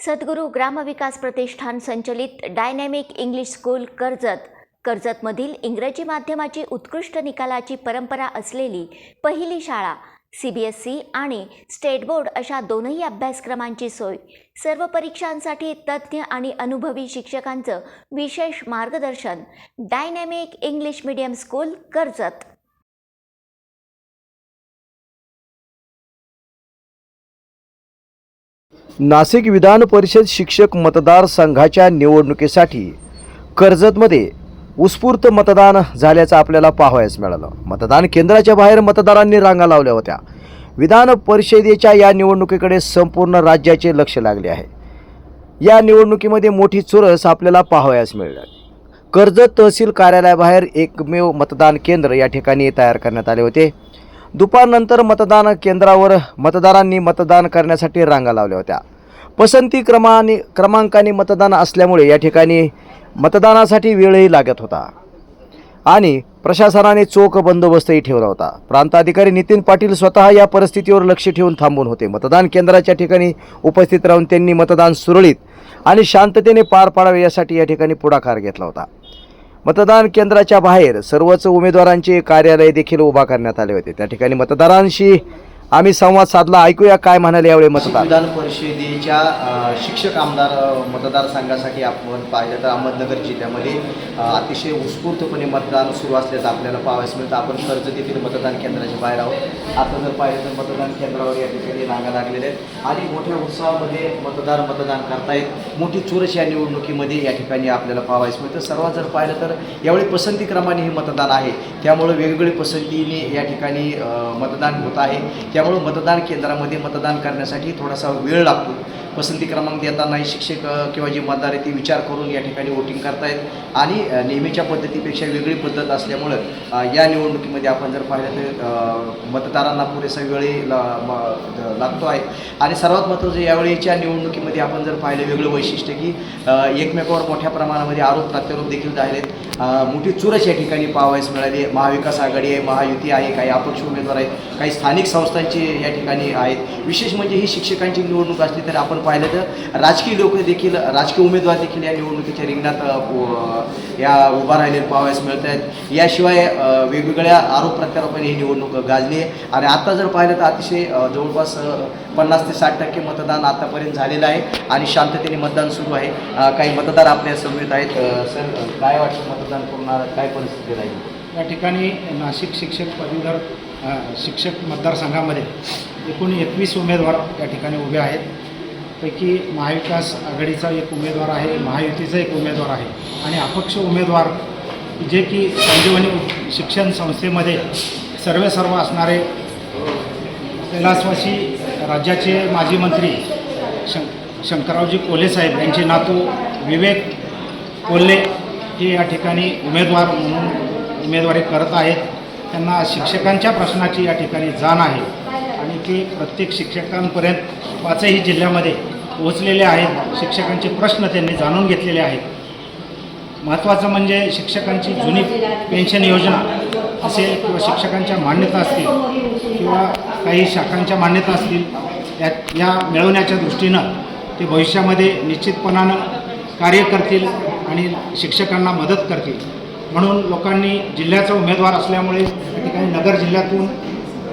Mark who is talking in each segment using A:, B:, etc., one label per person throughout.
A: सद्गुरू ग्रामविकास प्रतिष्ठान संचलित dynamic English school कर्जतमधील इंग्रजी माध्यमाची उत्कृष्ट निकालाची परंपरा असलेली पहिली शाळा, CBSE आणि स्टेट बोर्ड अशा दोनही अभ्यासक्रमांची सोय, सर्व परीक्षांसाठी तज्ज्ञ आणि अनुभवी शिक्षकांचं विशेष मार्गदर्शन, dynamic English medium school Karjat.
B: Nashik Vidhan Parishad शिक्षक मतदारसंघाच्या निवडणुकीसाठी कर्जतमध्ये उत्स्फूर्त मतदान झाल्याचं आपल्याला पाहावयास मिळालं। मतदान केंद्राच्या बाहेर मतदारांनी रांगा लावल्या होत्या। विधान परिषदेच्या या निवडणुकीकडे संपूर्ण राज्याचे लक्ष लागले आहे। या निवडणुकीमध्ये मोठी चुरस आपल्याला पाहावयास मिळाली। कर्जत तहसील कार्यालयाबाहेर एकमेव मतदान केंद्र या ठिकाणी तयार करण्यात आले होते। दुपारनंतर मतदान केंद्रावर मतदारांनी मतदान करण्यासाठी रांगा लावल्या होत्या। पसंती क्रमांकाने मतदान असल्यामुळे या ठिकाणी मतदानासाठी वेळही लागत होता आणि प्रशासनाने चोख बंदोबस्तही ठेवला होता। प्रांताधिकारी नितीन पाटील स्वतः या परिस्थितीवर लक्ष ठेवून थांबून होते। मतदान केंद्राच्या ठिकाणी उपस्थित राहून त्यांनी मतदान सुरळीत आणि शांततेने पार पाडावे यासाठी या ठिकाणी पुढाकार घेतला होता। मतदान केंद्राच्या बाहेर सर्वच उमेदवारांचे कार्यालय देखील उभा करण्यात आले होते। त्या ठिकाणी मतदारांशी आम्ही संवाद साधला। ऐकूया काय म्हणाले यावेळी मतदार।
C: विधान परिषदेच्या शिक्षक आमदार मतदारसंघासाठी आपण पाहिलं तर अहमदनगर जिल्ह्यामध्ये अतिशय उत्स्फूर्तपणे मतदान सुरू असल्याचं आपल्याला पाहावयास मिळतं। आपण कर्जत येथील मतदान केंद्राच्या बाहेर आहोत। आता जर पाहिलं तर मतदान केंद्रावर या ठिकाणी रांगा लागलेल्या आहेत आणि मोठ्या उत्साहामध्ये मतदान करतायत। मोठी चुरस या निवडणुकीमध्ये या ठिकाणी आपल्याला पाहावयास मिळतं। सर्वात जर पाहिलं तर यावेळी पसंती क्रमाने हे मतदान आहे, त्यामुळे वेगवेगळ्या पसंतीने या ठिकाणी मतदान होत आहे। त्यामुळे मतदान केंद्रामध्ये मतदान करण्यासाठी थोडासा वेळ लागतो। पसंती क्रमांक देतानाही शिक्षक किंवा जे मतदार आहेत ते विचार करून या ठिकाणी वोटिंग करतायत आणि नेहमीच्या पद्धतीपेक्षा वेगळी पद्धत असल्यामुळं या निवडणुकीमध्ये आपण जर पाहिलं तर मतदारांना पुरेसा वेळही लागतो आहे। आणि सर्वात महत्त्वाचं यावेळीच्या निवडणुकीमध्ये आपण जर पाहिलं वेगळं वैशिष्ट्य की एकमेकावर मोठ्या प्रमाणामध्ये आरोप प्रत्यारोप देखील झालेत। मोठी चुरस या ठिकाणी पाहावयास मिळाली। महाविकास आघाडी आहे, महायुती आहे, काही अपक्ष उमेदवार आहेत, काही स्थानिक संस्थांचे या ठिकाणी आहेत। विशेष म्हणजे ही शिक्षकांची निवडणूक असली तर आपण पाहिलं तर राजकीय लोक देखील, राजकीय उमेदवार देखील या निवडणुकीच्या रिंगणात या उभा राहिलेले पाहावयास मिळत आहेत। याशिवाय वेगवेगळ्या आरोप प्रत्यारोपाने ही निवडणूक गाजली आहे आणि आता जर पाहिलं तर अतिशय जवळपास 50 ते 60% मतदान आतापर्यंत झालेलं आहे आणि शांततेने मतदान सुरू आहे। काही मतदार आपल्या समवेत आहेत। सर, काय वाटतं मतदान करणार काय परिस्थिती राहील?
D: या ठिकाणी नाशिक शिक्षक पदवीधर शिक्षक मतदारसंघामध्ये एकूण 21 उमेदवार या ठिकाणी उभे आहेत। पैकी महाविकास आघाडीचा एक उमेदवार आहे, महायुतीचा एक उमेदवार आहे आणि अपक्ष उमेदवार जे की संजीवनी शिक्षण संस्थेमध्ये सर्व असणारे कैलासवासी राज्याचे माजी मंत्री शंकररावजी कोल्हे साहेब यांचे नातू विवेक कोल्हे हे या ठिकाणी उमेदवार म्हणून उमेदवारी करत आहेत। त्यांना शिक्षकांच्या प्रश्नाची या ठिकाणी जाण आहे आणि ते प्रत्येक शिक्षकांपर्यंत 5ही जिल्ह्यामध्ये पोहोचलेले आहेत। शिक्षकांचे प्रश्न त्यांनी जाणून घेतलेले आहेत। महत्त्वाचं म्हणजे शिक्षकांची जुनी पेन्शन योजना असेल किंवा शिक्षकांच्या मान्यता असतील किंवा काही शाखांच्या मान्यता असतील या मिळवण्याच्या दृष्टीनं ते भविष्यामध्ये निश्चितपणानं कार्य करतील आणि शिक्षकांना मदत करतील। म्हणून लोकांनी जिल्ह्याचा उमेदवार असल्यामुळे या ठिकाणी नगर जिल्ह्यातून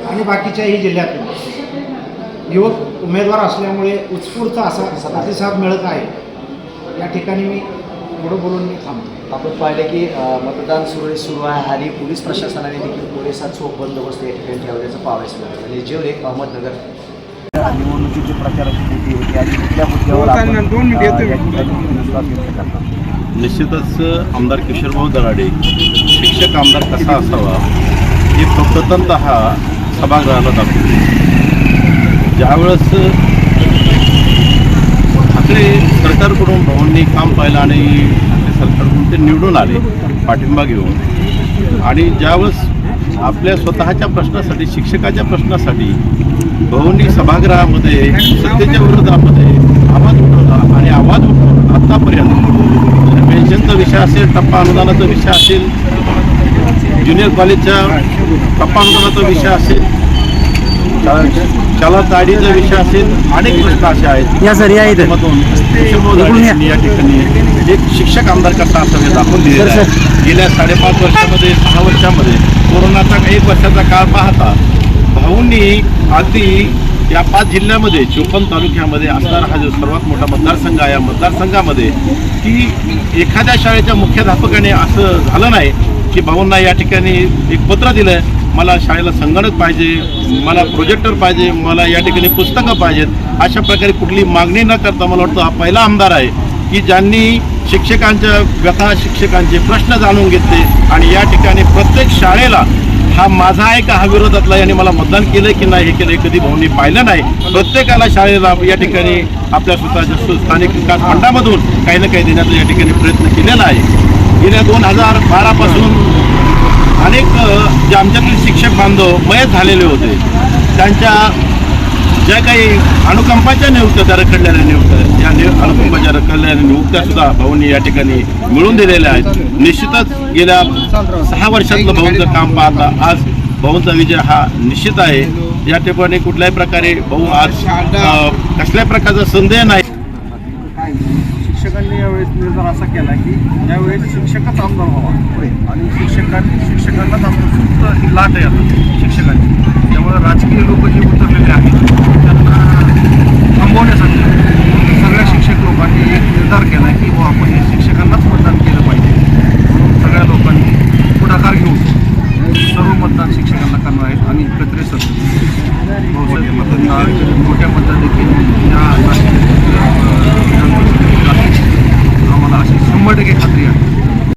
D: आणि बाकीच्याही जिल्ह्यातून युवक उमेदवार असल्यामुळे उत्स्फूर्त असा प्रतिसाद मिळत आहे। या ठिकाणी मी एवढं बोलून मी थांबतो।
C: आपण पाहिलं की मतदान सुरू आहे आणि पोलीस प्रशासनाने देखील पुरेसा चोख बंदोबस्त या ठिकाणी ठेवल्याचं पाहावयास मिळालं। आणि जेवढे अहमदनगर निवडणुकीची प्रचाराची होती आणि कुठल्या मुद्द्यावर
E: निश्चितच आमदार किशोरभाऊ दराडे शिक्षक आमदार कसा असावा हे प्रथमतः सभागृहाला दाखवते। ज्यावेळेस ठाकरे सरकारकडून भाऊंनी काम पाहिलं आणि ठाकरे सरकारकडून ते निवडून आले पाठिंबा घेऊन आणि ज्यावेळेस आपल्या स्वतःच्या प्रश्नासाठी शिक्षकाच्या प्रश्नासाठी भाऊंनी सभागृहामध्ये सत्तेच्या विरोधामध्ये आवाज उठवला आणि आवाज उठवून आतापर्यंत पेन्शनचा विषय असेल, टप्पा अनुदानाचा विषय असेल, ज्युनियर कॉलेजच्या तपासणाचा विषय असेल, शाळा ताडीचा विषय असेल, अनेक प्रश्न असे आहेत
F: या सर या इथे
E: मधून या ठिकाणी एक शिक्षक आमदार कसा असावे दाखवून दिलेला आहे. गेल्या 5.5 वर्षामध्ये 6 वर्षामध्ये कोरोनाचा 1 वर्षाचा काळ पाहता भाऊंनी अगदी या 5 जिल्ह्यामध्ये 54 तालुक्यामध्ये असणारा हा जो सर्वात मोठा मतदारसंघ आहे, या मतदारसंघामध्ये की एखाद्या शाळेच्या मुख्याध्यापकाने असं झालं नाही की भाऊंना या ठिकाणी एक पत्र दिलं, मला शाळेला संगणक पाहिजे, मला प्रोजेक्टर पाहिजे, मला या ठिकाणी पुस्तकं पाहिजेत, अशा प्रकारे कुठली मागणी न करता मला वाटतं हा पहिला आमदार आहे की ज्यांनी शिक्षकांच्या व्यथा, शिक्षकांचे प्रश्न जाणून घेतले आणि या ठिकाणी प्रत्येक शाळेला हा माझा आहे का हा विरोधातला याने मला मतदान केलं की नाही हे केलं कधी भाऊंनी पाहिलं नाही. प्रत्येकाला शाळेला या ठिकाणी आपल्या स्वतःच्या स्थानिक विकास फंडामधून काही ना काही देण्याचा या ठिकाणी प्रयत्न केलेला आहे. गेल्या 2012 पासून अनेक जे आमच्यातील शिक्षक बांधव मयत झालेले होते त्यांच्या ज्या काही अनुकंपाच्या नियुक्त्या त्या रखडलेल्या नियुक्त्या, या अनुकंपाच्या रखडलेल्या नियुक्त्या सुद्धा भाऊंनी या ठिकाणी मिळवून दिलेल्या आहेत. निश्चितच गेल्या 6 वर्षातलं भाऊंचं काम पाहता आज भाऊंचा विजय हा निश्चित आहे. या ठिकाणी कुठल्याही प्रकारे भाऊ आज कसल्याही प्रकारचा संदेह नाही.
G: शिक्षकांनी यावेळेस निर्धार असा केला की यावेळेस शिक्षकच आमदार व्हावा आणि शिक्षकांनाच आमचं सुप्त ही लाट आहे आता शिक्षकांची. त्यामुळे राजकीय लोक जे उतरलेले आहेत त्यांना थांबवण्यासाठी सगळ्या शिक्षक लोकांनी एक निर्धार केला की आपण हे शिक्षकांनाच मतदान केलं